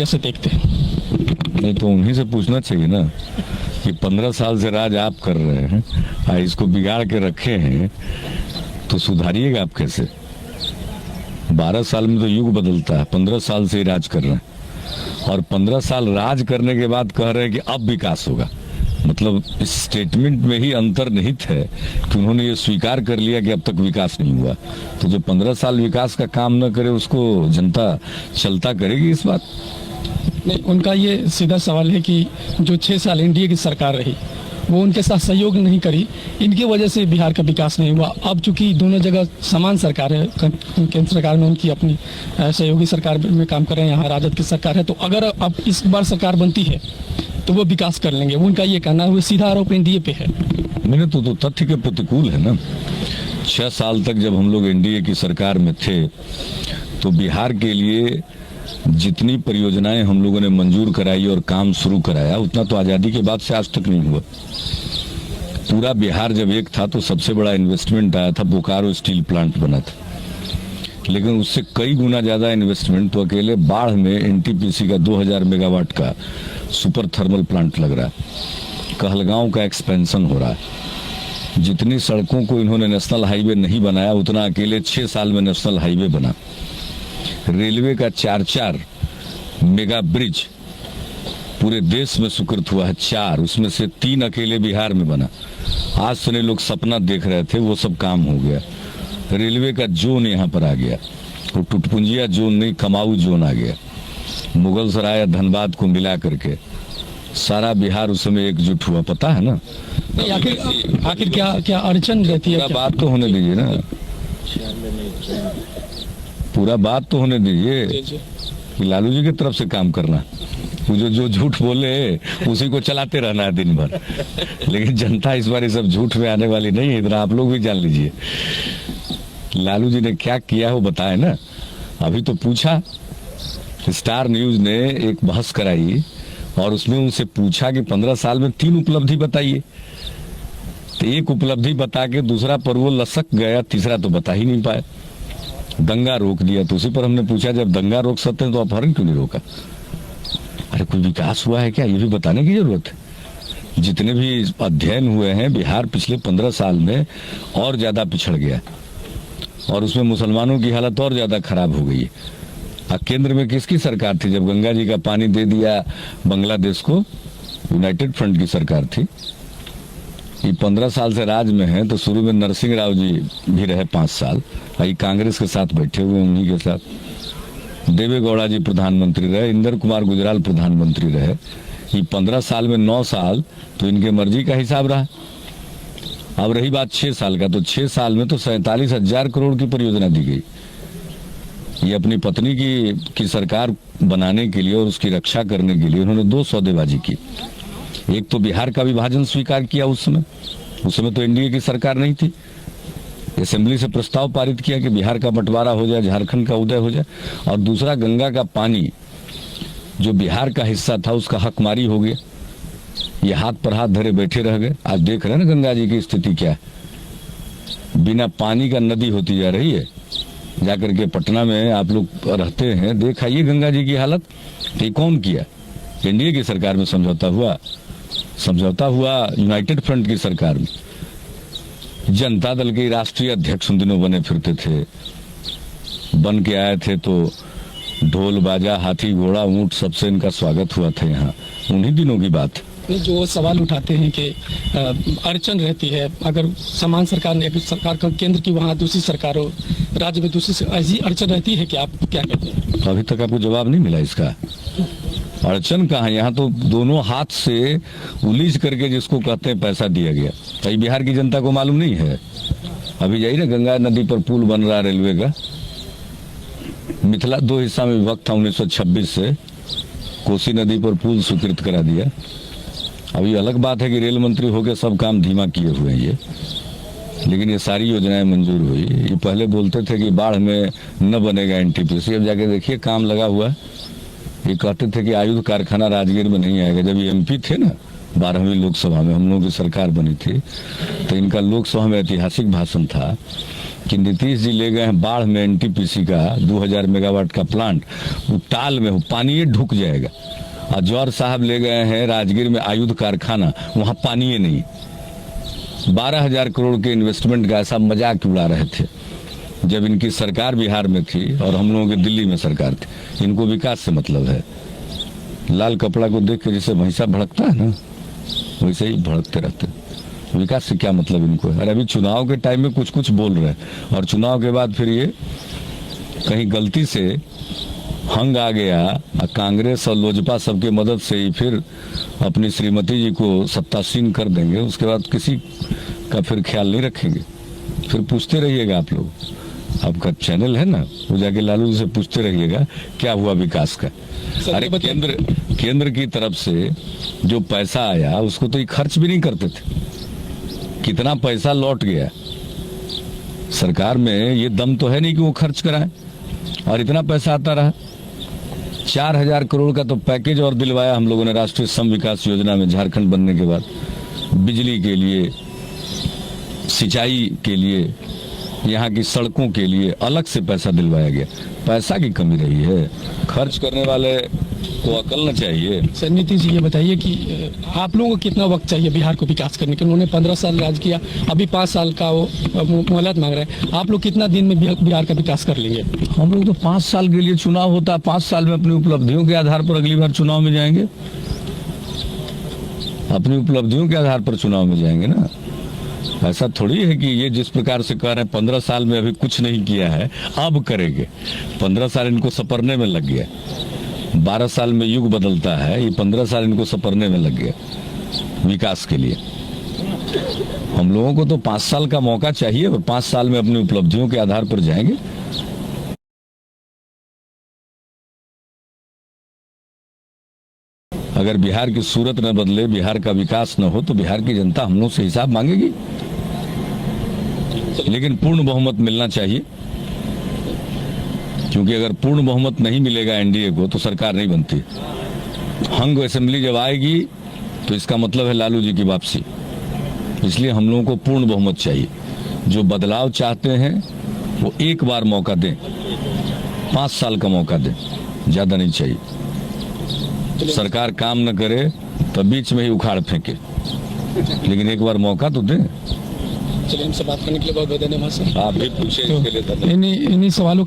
कैसे देखते हैं? नहीं तो उन्हीं से पूछना चाहिए ना कि 15 साल से राज आप कर रहे हैं और इसको बिगाड़ के रखे हैं, तो सुधारिएगा आप कैसे? 12 साल में तो युग बदलता है, 15 साल से ही राज कर रहे हैं और 15 साल राज करने के बाद कह रहे हैं कि अब विकास होगा। मतलब इस स्टेटमेंट में ही अंतर्निहित है कि उन्होंने ये स्वीकार कर लिया कि अब तक विकास नहीं हुआ। तो जो 15 साल विकास का काम न करे उसको जनता चलता करेगी इस बात? नहीं, उनका ये सीधा सवाल है कि जो 6 साल एनडीए की सरकार रही वो उनके साथ सहयोग नहीं करी, इनकी वजह से बिहार का विकास नहीं हुआ। अब चूंकि दोनों जगह समान सरकार है, केंद्र सरकार में उनकी अपनी सहयोगी सरकार में काम कर रहे हैं, यहाँ राजद की सरकार है, तो अगर अब इस बार सरकार बनती है तो वो विकास कर लेंगे, उनका ये कहना है। वो सीधा आरोप एनडीए पे है। मैंने तो तथ्य के प्रतिकूल है ना। 6 साल तक जब हम लोग एनडीए की सरकार में थे तो बिहार के लिए जितनी परियोजनाएं हम लोगों ने मंजूर कराई और काम शुरू कराया उतना तो आजादी के बाद से आज तक नहीं हुआ। पूरा बिहार जब एक था तो सबसे बड़ा इन्वेस्टमेंट आया था, बोकारो स्टील प्लांट बना था, लेकिन उससे कई गुना ज्यादा इन्वेस्टमेंट तो अकेले बाढ़ में एनटीपीसी का 2000 मेगावाट का सुपर थर्मल प्लांट लग रहा है। कहलगांव का एक्सपेंशन हो रहा है। जितनी सड़कों को इन्होंने नेशनल हाईवे नहीं बनाया उतना अकेले 6 साल में नेशनल हाईवे बना। रेलवे का 4 मेगा ब्रिज पूरे देश में स्वीकृत हुआ है, 4, उसमें से 3 अकेले बिहार में बना। आज सुने लोग सपना देख रहे थे, वो सब काम हो गया। रेलवे का जोन यहाँ पर आ गया, वो टुटपुंजिया जोन नहीं, कमाऊ जोन आ गया। मुगल सराय धनबाद को मिला करके सारा बिहार उस समय एकजुट हुआ, पता है ना? आखिर क्या अड़चन रहती है? बात तो होने दीजिए ना, पूरा बात तो होने दीजिए कि लालू जी की तरफ से काम करना, वो जो झूठ बोले उसी को चलाते रहना है दिन भर। लेकिन जनता इस बार ये सब झूठ में आने वाली नहीं है, इतना आप लोग भी जान लीजिए। लालू जी ने क्या किया वो बताए ना। अभी तो पूछा, स्टार न्यूज ने एक बहस कराई और उसमें उनसे पूछा कि 15 साल में 3 उपलब्धि बताइए। तो एक उपलब्धि बता के दूसरा पर वो लसक गया, तीसरा तो बता ही नहीं पाए। दंगा रोक दिया, तो उसी पर हमने पूछा जब दंगा रोक सकते हैं तो अपहरण क्यों नहीं रोका? अरे कोई विकास हुआ है क्या, ये भी बताने की जरूरत है। जितने भी अध्ययन हुए हैं, बिहार पिछले 15 साल में और ज्यादा पिछड़ गया और उसमें मुसलमानों की हालत और ज्यादा खराब हो गई है। केंद्र में किसकी सरकार थी जब गंगा जी का पानी दे दिया बांग्लादेश को? यूनाइटेड फ्रंट की सरकार थी। ये 15 साल से राज में है, तो शुरू में नरसिंह राव जी भी रहे 5 साल, ये कांग्रेस के साथ बैठे हुए, उन्हीं के साथ देवेगौड़ा जी प्रधानमंत्री रहे, इंदर कुमार गुजराल प्रधानमंत्री रहे। ये 15 साल में 9 साल तो इनके मर्जी का हिसाब रहा। अब रही बात 6 साल का, तो 6 साल में तो 47,000 करोड़ की परियोजना दी गई। ये अपनी पत्नी की सरकार बनाने के लिए और उसकी रक्षा करने के लिए उन्होंने 2 सौदेबाजी की। एक तो बिहार का विभाजन स्वीकार किया, उस समय तो एनडीए की सरकार नहीं थी। असेंबली से प्रस्ताव पारित किया कि बिहार का बंटवारा हो जाए, झारखंड का उदय हो जाए। और दूसरा, गंगा का पानी जो बिहार का हिस्सा था उसका हकमारी हो गया। ये हाथ पर हाथ धरे बैठे रह गए। आज देख रहे हैं ना गंगा जी की स्थिति क्या है, बिना पानी का नदी होती जा रही है। जाकर के पटना में आप लोग रहते हैं, देख आइए गंगा जी की हालत। ये कौन किया? एनडीए की सरकार में समझौता हुआ यूनाइटेड फ्रंट की सरकार में। जनता दल के राष्ट्रीय अध्यक्ष उन दिनों बने फिरते थे, बन के आए थे तो ढोल बाजा, हाथी घोड़ा ऊंट सबसे इनका स्वागत हुआ था यहाँ। उन्हीं दिनों की बात। जो सवाल उठाते हैं कि अड़चन रहती है अगर समान सरकार ने सरकार का केंद्र की वहाँ दूसरी सरकार हो, राज्य में दूसरी, ऐसी अड़चन रहती है कि आप क्या कहते हैं? अभी तक आपको जवाब नहीं मिला इसका। अड़चन कहाँ है? यहाँ तो दोनों हाथ से उलीझ करके जिसको कहते हैं पैसा दिया गया। तो बिहार की जनता को मालूम नहीं है। अभी जाइए ना, गंगा नदी पर पुल बन रहा रेलवे का। मिथिला 2 हिस्सा में विभक्त था 1926 से। कोसी नदी पर पुल स्वीकृत करा दिया। अभी अलग बात है कि रेल मंत्री होकर सब काम धीमा किए हुए हैं ये, लेकिन ये सारी योजनाएं मंजूर हुई। ये पहले बोलते थे कि बाढ़ में न बनेगा एनटीपीसी, अब जाके देखिए काम लगा हुआ है। ये कहते थे कि आयुध कारखाना राजगीर में नहीं आएगा। जब ये एमपी थे ना 12वीं लोकसभा में, हम लोगों की सरकार बनी थी, तो इनका लोकसभा में ऐतिहासिक भाषण था कि नीतीश जी ले गए हैं बाढ़ में एनटीपीसी का 2000 मेगावाट का प्लांट, वो टाल में हो, पानी ये ढुक जाएगा। और जौहर साहब ले गए हैं राजगीर में आयुध कारखाना, वहां पानी नहीं। 12,000 करोड़ के इन्वेस्टमेंट का ऐसा मजाक उड़ा रहे थे जब इनकी सरकार बिहार में थी और हम लोगों की दिल्ली में सरकार थी। इनको विकास से मतलब है। लाल कपड़ा को देख के जैसे भैंसा भड़कता है ना, वैसे ही भड़कते रहते हैं। विकास से क्या मतलब इनको है। अरे अभी चुनाव के टाइम में कुछ कुछ बोल रहे हैं और चुनाव के बाद फिर ये कहीं गलती से हंग आ गया और कांग्रेस और लोजपा सबके मदद से ही फिर अपनी श्रीमती जी को सत्तासीन कर देंगे। उसके बाद किसी का फिर ख्याल नहीं रखेंगे। फिर पूछते रहिएगा आप लोग, आपका चैनल है ना, वो जाके लालू जी से पूछते रहिएगा क्या हुआ विकास का। अरे केंद्र की तरफ से जो पैसा आया उसको तो ये खर्च भी नहीं करते थे। कितना पैसा लौट गया सरकार में, ये दम तो है नहीं कि वो खर्च कराए। और इतना पैसा आता रहा। 4,000 करोड़ का तो पैकेज और दिलवाया हम लोगों ने राष्ट्रीय सम विकास योजना में झारखंड बनने के बाद। बिजली के लिए, सिंचाई के लिए, यहाँ की सड़कों के लिए अलग से पैसा दिलवाया गया। पैसा की कमी रही है, खर्च करने वाले को अकल न चाहिए। सर नीतीश जी ये बताइए कि आप लोगों को कितना वक्त चाहिए बिहार को विकास करने के लिए। उन्होंने 15 साल राज किया, अभी 5 साल का वो मोहलत मांग रहे हैं। आप लोग कितना दिन में बिहार का विकास कर लेंगे। हम लोग तो 5 साल के लिए चुनाव होता है, 5 साल में अपनी उपलब्धियों के आधार पर अगली बार चुनाव में जाएंगे। अपनी उपलब्धियों के आधार पर चुनाव में जाएंगे ना। ऐसा थोड़ी है कि ये जिस प्रकार से कह रहे हैं 15 साल में अभी कुछ नहीं किया है अब करेंगे। 15 साल इनको सपरने में लग गया। 12 साल में युग बदलता है, ये 15 साल इनको सपरने में लग गया विकास के लिए। हम लोगों को तो 5 साल का मौका चाहिए और 5 साल में अपनी उपलब्धियों के आधार पर जाएंगे। अगर बिहार की सूरत न बदले, बिहार का विकास न हो तो बिहार की जनता हम लोग से हिसाब मांगेगी। लेकिन पूर्ण बहुमत मिलना चाहिए, क्योंकि अगर पूर्ण बहुमत नहीं मिलेगा एनडीए को तो सरकार नहीं बनती। हंग असेंबली जब आएगी तो इसका मतलब है लालू जी की वापसी। इसलिए हम लोगों को पूर्ण बहुमत चाहिए। जो बदलाव चाहते हैं वो एक बार मौका दें, 5 साल का मौका दें, ज्यादा नहीं चाहिए। सरकार काम न करे तो बीच में ही उखाड़ फेंके, लेकिन एक बार मौका तो दें। चलिए, हमसे बात करने के लिए बहुत बहुत धन्यवाद सर। आप भी पूछे इसके लिए धन्यवाद। इन्हीं सवालों